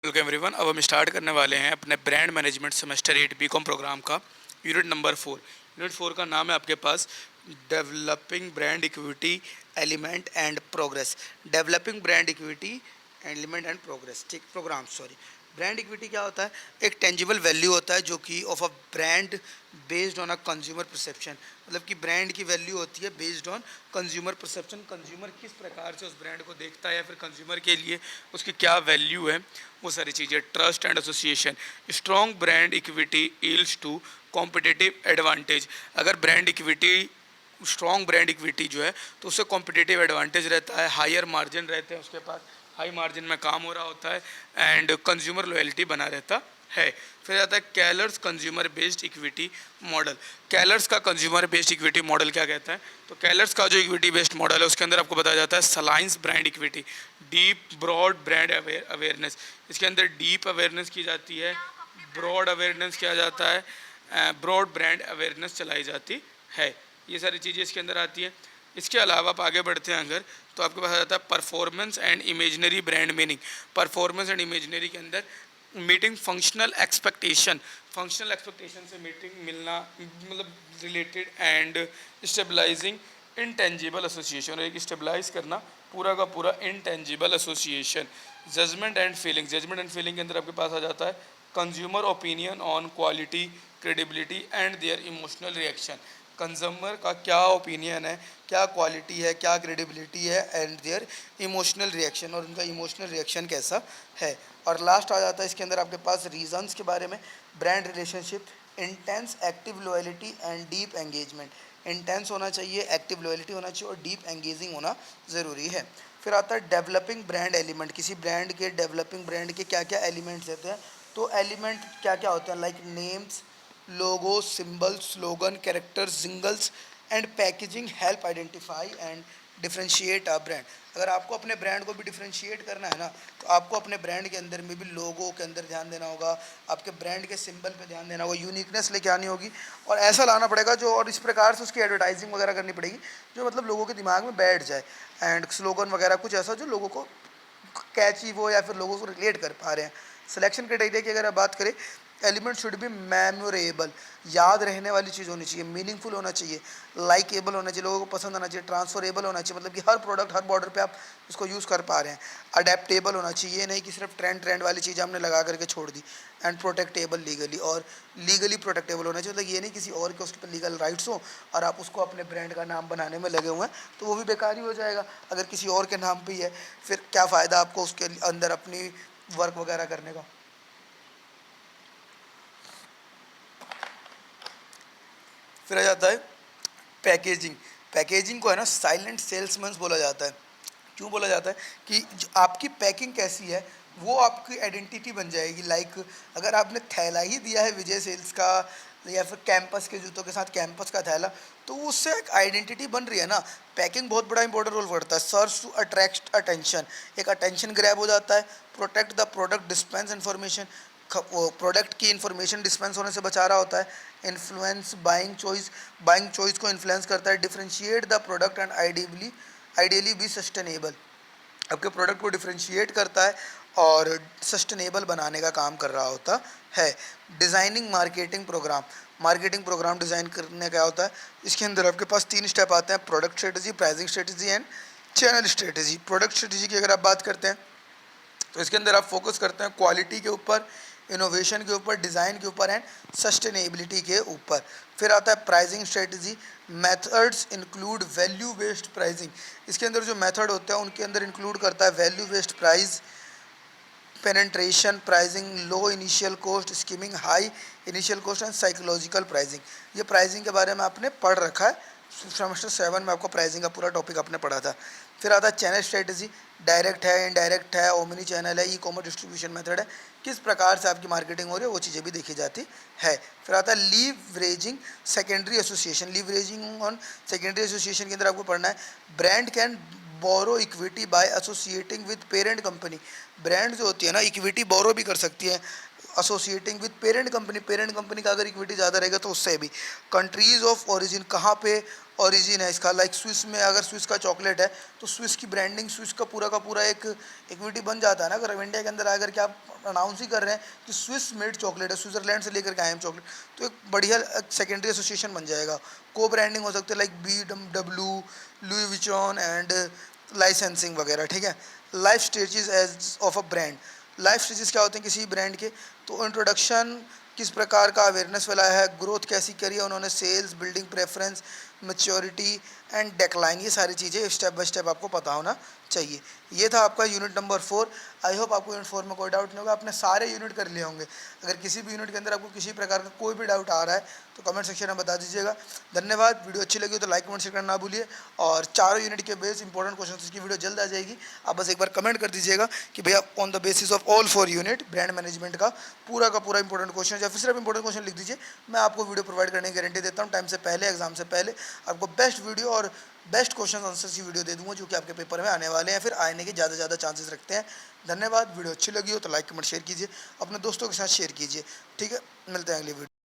Welcome everyone. अब हम start करने वाले हैं अपने brand management semester 8 BCom program का यूनिट नंबर 4। यूनिट 4 का नाम है आपके पास developing brand equity element and progress. Developing brand equity element and progress, ठीक, प्रोग्राम, सॉरी। ब्रांड इक्विटी क्या होता है? एक टेंजिबल वैल्यू होता है जो कि of a brand based on a consumer perception. मतलब कि ब्रांड की वैल्यू होती है based on consumer perception. Consumer किस प्रकार से उस ब्रांड को देखता है या फिर कंज्यूमर के लिए उसकी क्या वैल्यू है, वो सारी चीज़ें। Trust and association. Strong brand equity yields to competitive advantage. अगर brand equity, strong brand equity जो है तो उससे कॉम्पिटिटिव एडवांटेज रहता है, हायर मार्जिन रहते हैं उसके पास, हाई मार्जिन में काम हो रहा होता है एंड कंज्यूमर लॉयल्टी बना रहता है। फिर आता है कैलर्स कंज्यूमर बेस्ड इक्विटी मॉडल। कैलर्स का कंज्यूमर बेस्ड इक्विटी मॉडल क्या कहता है? तो कैलर्स का जो इक्विटी बेस्ड मॉडल है उसके अंदर आपको बताया जाता है salience brand equity, deep broad brand awareness. इसके अंदर डीप अवेयरनेस की जाती है, ब्रॉड अवेयरनेस किया जाता है, ब्रॉड ब्रांड अवेयरनेस चलाई जाती है। ये सारी चीज़ें इसके अंदर आती हैं। इसके अलावा आप आगे बढ़ते हैं अगर, तो आपके पास आ जाता है performance and imaginary brand meaning. Performance and imaginary के अंदर meeting functional expectation, functional expectation से मीटिंग मिलना, मतलब related and stabilising intangible association, और एक स्टेबलाइज करना पूरा का पूरा intangible association. Judgement and feeling, judgement and feeling के अंदर आपके पास आ जाता है consumer opinion on quality, credibility and their emotional reaction. Consumer का क्या ओपिनियन है, क्या क्वालिटी है, क्या क्रेडिबिलिटी है एंड देयर इमोशनल रिएक्शन, और उनका इमोशनल रिएक्शन कैसा है। और लास्ट आ जाता है इसके अंदर आपके पास रीजंस के बारे में। Brand relationship, intense active loyalty and deep engagement. Intense होना चाहिए, एक्टिव लॉयल्टी होना चाहिए और डीप एंगेजिंग होना ज़रूरी है। फिर आता है डेवलपिंग ब्रांड एलिमेंट। किसी ब्रांड के, डेवलपिंग ब्रांड के क्या क्या एलिमेंट्स रहते हैं? तो एलिमेंट क्या क्या होते हैं? Like names, logo, symbol, slogan, characters, jingles and packaging help identify and differentiate a brand. अगर आपको अपने ब्रांड को भी डिफ्रेंशिएट करना है ना, तो आपको अपने ब्रांड के अंदर में भी लोगों के अंदर ध्यान देना होगा, आपके ब्रांड के सिंबल पे ध्यान देना होगा, यूनिकनेस लेके आनी होगी और ऐसा लाना पड़ेगा जो, और इस प्रकार से उसकी एडवर्टाइजिंग वगैरह करनी पड़ेगी जो मतलब लोगों के दिमाग में बैठ जाए। एंड स्लोगन वगैरह कुछ ऐसा जो लोगों को कैची वो या फिर लोगों को रिलेट कर पा रहे हैं। सिलेक्शन क्राइटेरिया की अगर आप बात करें, एलिमेंट शुड बी मेमोरेबल, याद रहने वाली चीज़ होनी चाहिए, मीनिंगफुल होना चाहिए, लाइकेबल होना चाहिए, लोगों को पसंद आना चाहिए, ट्रांसफरेबल होना चाहिए, मतलब कि हर प्रोडक्ट हर बॉर्डर पे आप उसको यूज़ कर पा रहे हैं। अडेप्टेबल होना चाहिए, ये नहीं कि सिर्फ ट्रेंड वाली चीज़ हमने लगा करके छोड़ दी। एंड प्रोटेक्टेबल लीगली, और लीगली प्रोटेक्टेबल होना चाहिए, मतलब ये नहीं किसी और के उस पर लीगल राइट्स हो और आप उसको अपने ब्रांड का नाम बनाने में लगे हुए हैं तो वो भी बेकार ही हो जाएगा। अगर किसी और के नाम पर ही है फिर क्या फ़ायदा आपको उसके अंदर अपनी वर्क वगैरह करने का। फिर आ जाता है पैकेजिंग। पैकेजिंग को है ना साइलेंट सेल्समैन बोला जाता है। क्यों बोला जाता है? कि जो आपकी पैकिंग कैसी है वो आपकी आइडेंटिटी बन जाएगी। लाइक अगर आपने थैला ही दिया है विजय सेल्स का या फिर कैंपस के जूतों के साथ कैंपस का थैला, तो उससे एक आइडेंटिटी बन रही है ना। पैकिंग बहुत बड़ा इंपॉर्टेंट रोल करता है। सर्च टू अट्रैक्ट अटेंशन, एक अटेंशन ग्रैब हो जाता है। Protect the product, dispense information, product की इन्फॉर्मेशन डिस्पेंस होने से बचा रहा होता है। Influence buying choice, buying choice को इन्फ्लुएंस करता है। Differentiate the product and ideally be sustainable, आपके प्रोडक्ट को डिफ्रेंशिएट करता है और सस्टेनेबल बनाने का काम कर रहा होता है। Designing marketing programme, marketing programme design करने का होता है। इसके अंदर आपके पास 3 स्टेप आते हैं: product strategy, pricing strategy and channel strategy. Product strategy की अगर आप बात करते हैं तो इसके अंदर आप फोकस करते हैं क्वालिटी के ऊपर, इनोवेशन के ऊपर, डिज़ाइन के ऊपर एंड सस्टेनेबिलिटी के ऊपर। फिर आता है pricing strategy. Methods include value based pricing. इसके अंदर जो मेथड होते हैं उनके अंदर इंक्लूड करता है value based price, penetration pricing, low initial cost, skimming, high initial cost and psychological pricing. ये प्राइसिंग के बारे में आपने पढ़ रखा है, सेमेस्टर 7 में आपको प्राइसिंग का पूरा टॉपिक आपने पढ़ा था। फिर आता है चैनल स्ट्रेटजी, डायरेक्ट है, इनडायरेक्ट है, ओमनी चैनल है, ई कॉमर्स डिस्ट्रीब्यूशन मेथड है, किस प्रकार से आपकी मार्केटिंग हो रही है वो चीज़ें भी देखी जाती है। फिर आता है leveraging secondary association. Leveraging on secondary association के अंदर आपको पढ़ना है brand can borrow equity by associating with parent company. Brand जो होती है ना इक्विटी बोरो भी कर सकती है एसोसिएटिंग विद पेरेंट कंपनी का अगर इक्विटी ज़्यादा रहेगा तो उससे भी। कंट्रीज़ ऑफ ओरिजिन, कहाँ पे ओरिजिन है इसका, लाइक स्विस में अगर स्विस का चॉकलेट है तो स्विस की ब्रांडिंग, स्विस का पूरा एक इक्विटी बन जाता है ना। अगर इंडिया के अंदर आकर के आप अनाउंस ही कर रहे हैं कि स्विस मेड चॉकलेट है, स्विट्जरलैंड से लेकर के आए हम चॉकलेट, तो एक बढ़िया सेकेंडरी एसोसिएशन बन जाएगा। को ब्रांडिंग हो सकती है like BMW, Louis Vuitton and licensing वगैरह, ठीक है। Life stages age of a brand, life stages क्या होते हैं किसी ब्रांड के, तो इंट्रोडक्शन, किस प्रकार का अवेयरनेस फैलाया है, ग्रोथ कैसी करी है उन्होंने, sales, building preference, maturity and decline, ये सारी चीज़ें स्टेप बाय स्टेप आपको पता होना चाहिए। ये था आपका यूनिट नंबर 4। आई होप आपको यूनिट 4 में कोई डाउट नहीं होगा, आपने सारे यूनिट कर लिए होंगे। अगर किसी भी यूनिट के अंदर आपको किसी प्रकार का कोई भी डाउट आ रहा है तो कमेंट सेक्शन में बता दीजिएगा। धन्यवाद। वीडियो अच्छी लगी तो लाइक कमेंट शेयर करना ना भूलिए, और चारों यूनिट के बेस इंपॉर्टेंट क्वेश्चन की वीडियो जल्द आ जाएगी। आप बस एक बार कमेंट कर दीजिएगा कि भैया on the basis of all 4 unit brand management का पूरा इंपॉर्टेंट क्वेश्चन, या फिर सिर्फ इंपॉर्टेंट क्वेश्चन लिख दीजिए। मैं आपको वीडियो प्रोवाइड करने की गारंटी देता हूँ, टाइम से पहले, एग्जाम से पहले आपको बेस्ट वीडियो और बेस्ट क्वेश्चन आंसर की वीडियो दे दूंगा, जो कि आपके पेपर में आने वाले हैं, फिर आने के ज़्यादा चांसेस रखते हैं। धन्यवाद। वीडियो अच्छी लगी हो तो लाइक कमेंट शेयर कीजिए, अपने दोस्तों के साथ शेयर कीजिए, ठीक है। मिलते हैं अगली वीडियो।